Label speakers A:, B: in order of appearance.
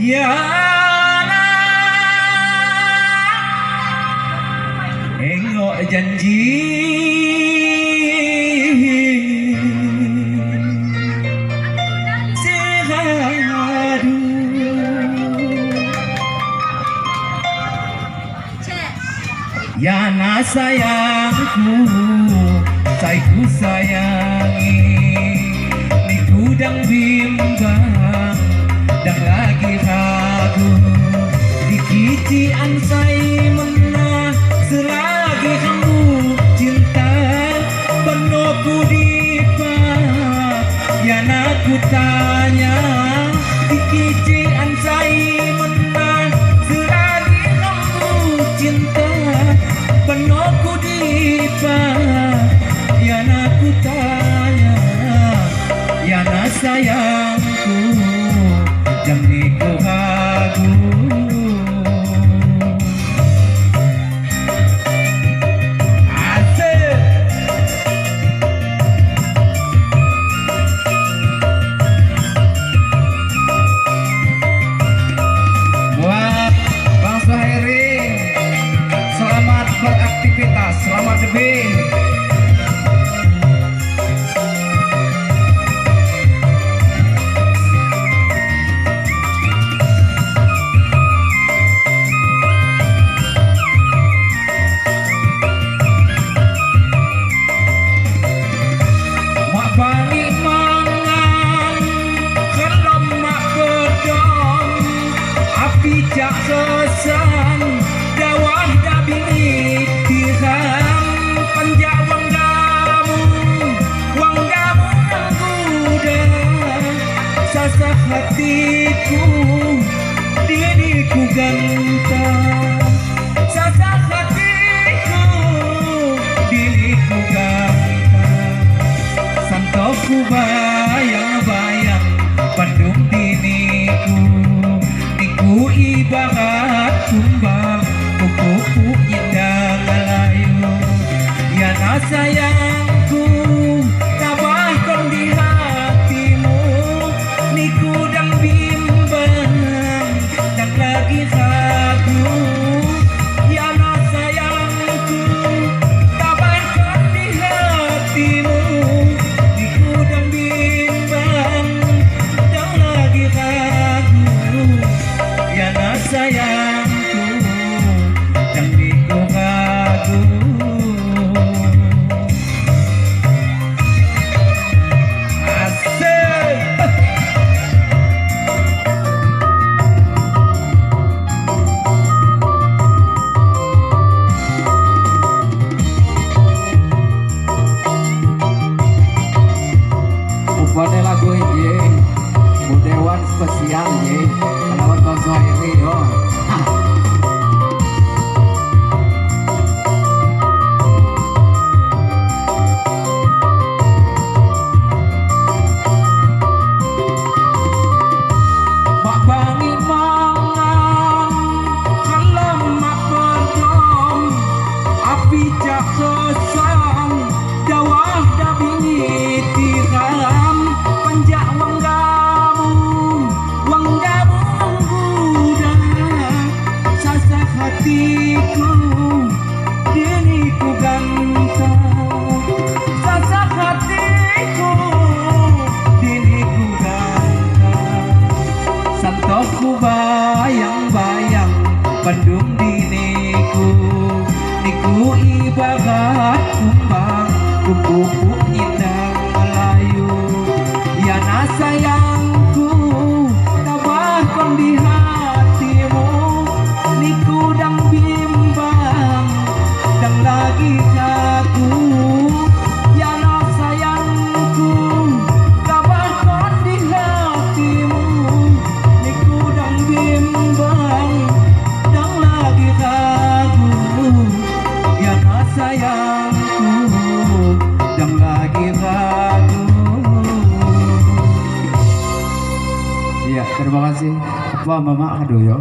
A: Ya engok janji sehadu yana sayangku ku sayangi ni kudang bimbang dan lagi ragu dikician saya menang selagi kamu cinta penuhku dipak yang aku tanya dikician saya menang selagi kamu cinta penuhku dipak yang aku tanya yang sayangku jangan kau ragu. Buat Bang Suhairi, selamat beraktivitas, selamat lebih. Bijak sesan dawah dabini tiram panjang wang gamu yang kuda sasak hatiku diriku gantang sasak hatiku diriku gantang santoku bayang-bayang pandung diriku ibarat tumbang kuku indah layu ya sayangku tabahkan di hatimu niku dan bimbang dan lagi ragu ya sayangku tabahkan di hatimu niku dan bimbang dan lagi ragu yana sayangku jangan kau ragu. Asik upane lagu ini budewan spesial ye lawan Bang Suhairi yo. Mak bangi mangan kalau mak perdom api jak sesang dawah dabingi tiram panjak hatiku diriku gantang sasak hatiku diriku gantang santoku bayang-bayang pendung diriku niku ibarat kumbang kuku indah Melayu yana sayangku tabahkan di hatimu niku dan bimbang dan lagi ragu yana sayangku tabahkan di hatimu niku dan bimbang dan lagi ragu yana sayangku dan lagi ragu. Iya, terima kasih Pak Mama Aduh yo.